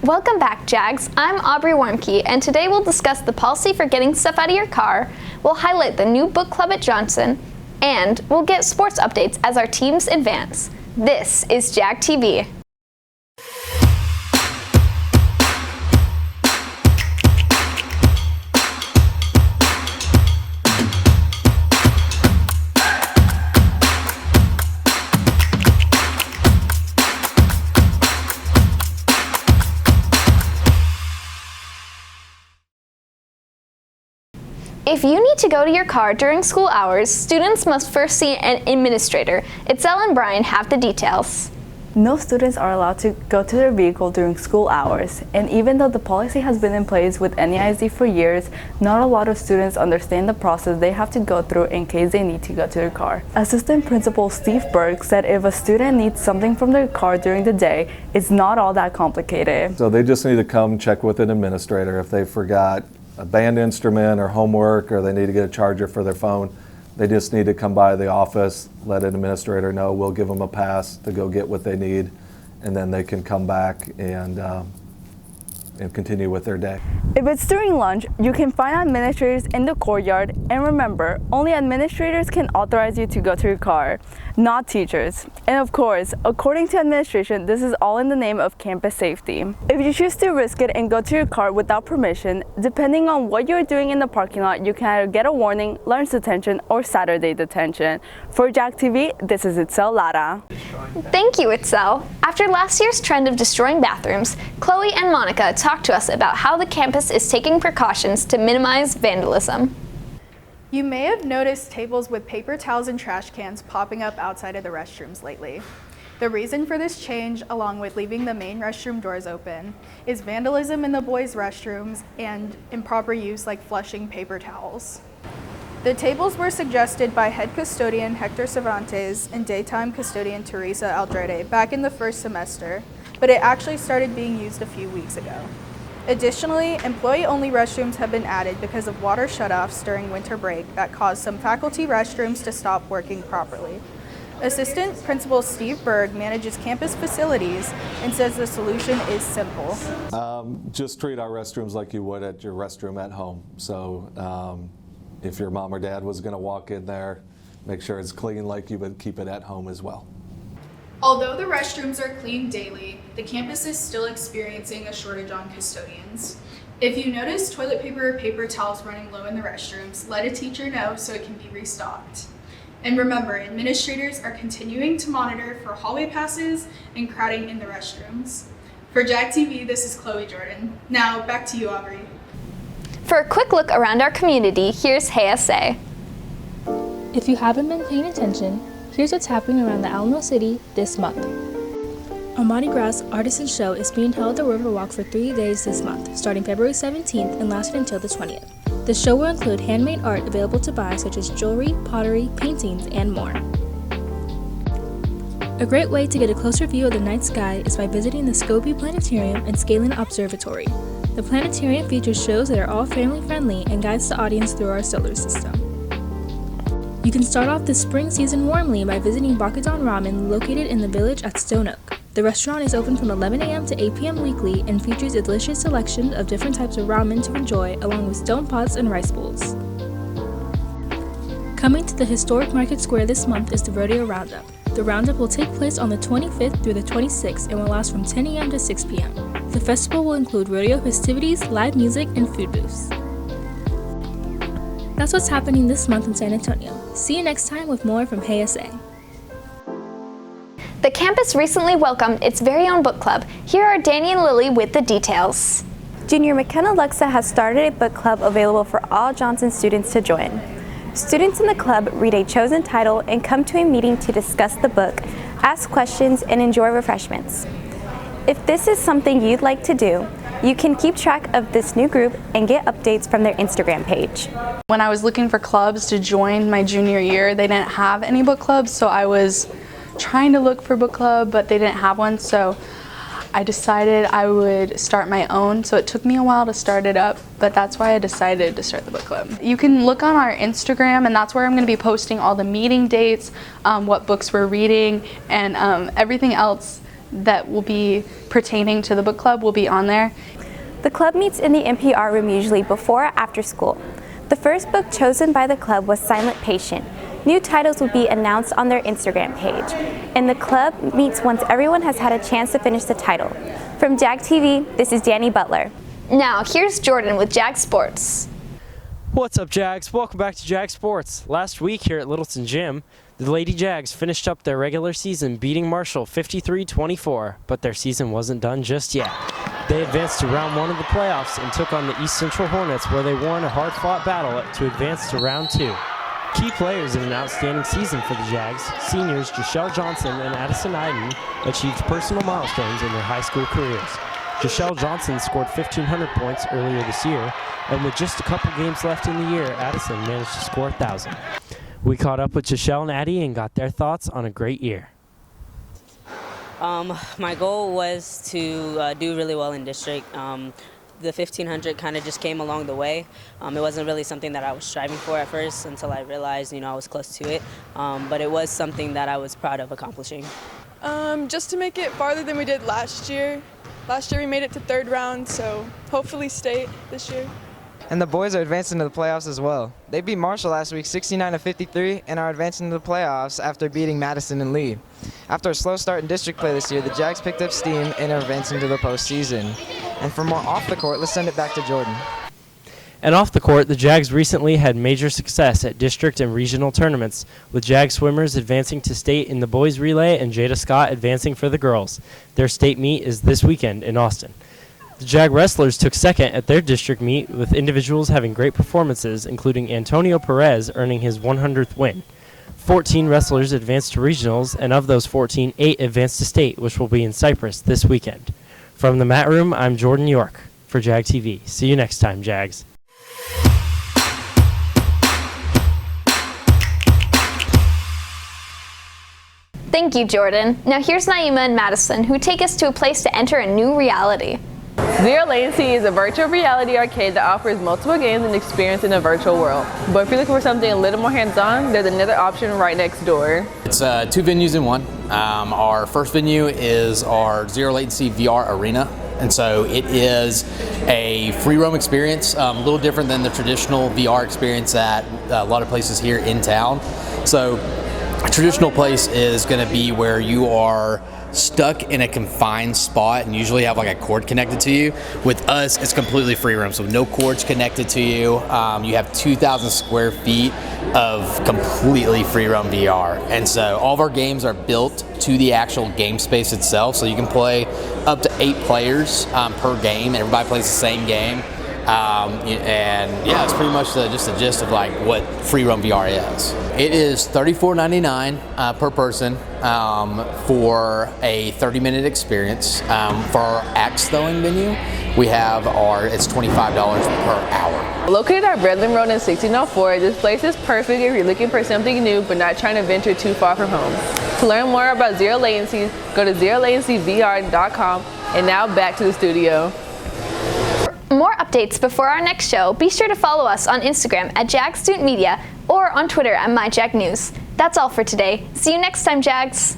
Welcome back, JAGs. I'm Aubrey Warmke, and today we'll discuss the policy for getting stuff out of your car, we'll highlight the new book club at Johnson, and we'll get sports updates as our teams advance. This is JAG TV. If you need to go to your car during school hours, students must first see an administrator. Itzel and Brian have the details. No students are allowed to go to their vehicle during school hours, and even though the policy has been in place with NEISD for years, not a lot of students understand the process they have to go through in case they need to go to their car. Assistant Principal Steve Berg said if a student needs something from their car during the day, it's not all that complicated. So they just need to come check with an administrator if they forgot a band instrument or homework, or they need to get a charger for their phone. They just need to come by the office, let an administrator know, we'll give them a pass to go get what they need, and then they can come back and continue with their day. If it's during lunch, you can find administrators in the courtyard, and remember, only administrators can authorize you to go to your car, not teachers. And of course, according to administration, this is all in the name of campus safety. If you choose to risk it and go to your car without permission, depending on what you're doing in the parking lot, you can either get a warning, lunch detention, or Saturday detention. For JAG TV, this is Itzel Lara. Thank you, Itzel. After last year's trend of destroying bathrooms, Chloe and Monica talked to us about how the campus is taking precautions to minimize vandalism. You may have noticed tables with paper towels and trash cans popping up outside of the restrooms lately. The reason for this change, along with leaving the main restroom doors open, is vandalism in the boys' restrooms and improper use like flushing paper towels. The tables were suggested by head custodian Hector Cervantes and daytime custodian Teresa Aldrete back in the first semester, but it actually started being used a few weeks ago. Additionally, employee-only restrooms have been added because of water shutoffs during winter break that caused some faculty restrooms to stop working properly. Assistant Principal Steve Berg manages campus facilities and says the solution is simple. Just treat our restrooms like you would at your restroom at home. So if your mom or dad was going to walk in there, make sure it's clean like you would keep it at home as well. Although the restrooms are cleaned daily, the campus is still experiencing a shortage on custodians. If you notice toilet paper or paper towels running low in the restrooms, let a teacher know so it can be restocked. And remember, administrators are continuing to monitor for hallway passes and crowding in the restrooms. For JAG TV, this is Chloe Jordan. Now, back to you, Aubrey. For a quick look around our community, here's HSA. If you haven't been paying attention, here's what's happening around the Alamo City this month. A Mardi Gras Artisan Show is being held at Riverwalk for 3 days this month, starting February 17th and lasting until the 20th. The show will include handmade art available to buy, such as jewelry, pottery, paintings, and more. A great way to get a closer view of the night sky is by visiting the Scobie Planetarium and Scaling Observatory. The planetarium features shows that are all family-friendly and guides the audience through our solar system. You can start off the spring season warmly by visiting Bakadon Ramen, located in the village at Stone Oak. The restaurant is open from 11 a.m. to 8 p.m. weekly and features a delicious selection of different types of ramen to enjoy, along with stone pots and rice bowls. Coming to the historic Market Square this month is the Rodeo Roundup. The Roundup will take place on the 25th through the 26th and will last from 10 a.m. to 6 p.m. The festival will include rodeo festivities, live music, and food booths. That's what's happening this month in San Antonio. See you next time with more from HSA. The campus recently welcomed its very own book club. Here are Danny and Lily with the details. Junior McKenna Luxa has started a book club available for all Johnson students to join. Students in the club read a chosen title and come to a meeting to discuss the book, ask questions, and enjoy refreshments. If this is something you'd like to do, you can keep track of this new group and get updates from their Instagram page. When I was looking for clubs to join my junior year, they didn't have any book clubs, so I was trying to look for a book club, but they didn't have one, so I decided I would start my own. So it took me a while to start it up, but that's why I decided to start the book club. You can look on our Instagram, and that's where I'm going to be posting all the meeting dates, what books we're reading, and everything else that will be pertaining to the book club will be on there. The club meets in the NPR room usually before or after school. The first book chosen by the club was Silent Patient. New titles will be announced on their Instagram page. And the club meets once everyone has had a chance to finish the title. From JAG TV, this is Danny Butler. Now, here's Jordan with JAG Sports. What's up, Jags? Welcome back to JAG Sports. Last week here at Littleton Gym, the Lady Jags finished up their regular season beating Marshall 53-24, but their season wasn't done just yet. They advanced to round 1 of the playoffs and took on the East Central Hornets, where they won a hard-fought battle to advance to round 2. Key players in an outstanding season for the Jags, seniors Jashelle Johnson and Addison Iden, achieved personal milestones in their high school careers. Jashelle Johnson scored 1,500 points earlier this year, and with just a couple games left in the year, Addison managed to score 1,000. We caught up with Jashelle and Addie and got their thoughts on a great year. My goal was to do really well in district. The 1,500 kind of just came along the way. It wasn't really something that I was striving for at first until I realized, I was close to it. But it was something that I was proud of accomplishing. Just to make it farther than we did last year. Last year we made it to 3rd round, so hopefully state this year. And the boys are advancing to the playoffs as well. They beat Marshall last week 69-53 and are advancing to the playoffs after beating Madison and Lee. After a slow start in district play this year, the Jags picked up steam and are advancing to the postseason. And for more off the court, let's send it back to Jordan. And off the court, the Jags recently had major success at district and regional tournaments, with Jag swimmers advancing to state in the boys relay and Jada Scott advancing for the girls. Their state meet is this weekend in Austin. The Jag wrestlers took second at their district meet, with individuals having great performances, including Antonio Perez earning his 100th win. 14 wrestlers advanced to regionals, and of those 14, 8 advanced to state, which will be in Cyprus this weekend. From the mat room, I'm Jordan York for JAG TV. See you next time, Jags. Thank you, Jordan. Now here's Naima and Madison, who take us to a place to enter a new reality. Zero Latency is a virtual reality arcade that offers multiple games and experience in a virtual world. But if you're looking for something a little more hands-on, there's another option right next door. It's 2 venues in one. Our first venue is our Zero Latency VR Arena. And so it is a free roam experience, a little different than the traditional VR experience at a lot of places here in town. So a traditional place is going to be where you are stuck in a confined spot and usually have like a cord connected to you. With us, it's completely free roam, so no cords connected to you. You have 2,000 square feet of completely free roam VR. And so all of our games are built to the actual game space itself, so you can play up to 8 players per game, and everybody plays the same game. And yeah, it's pretty much just the gist of like what free roam VR is. It is $34.99 per person for a 30-minute experience. For our axe throwing venue, we have it's $25 per hour. Located at Redland Road in 1604, this place is perfect if you're looking for something new but not trying to venture too far from home. To learn more about Zero Latency, go to ZeroLatencyVR.com. And now back to the studio. For more updates before our next show, be sure to follow us on Instagram at JAG Student Media or on Twitter at MyJagNews. That's all for today. See you next time, Jags.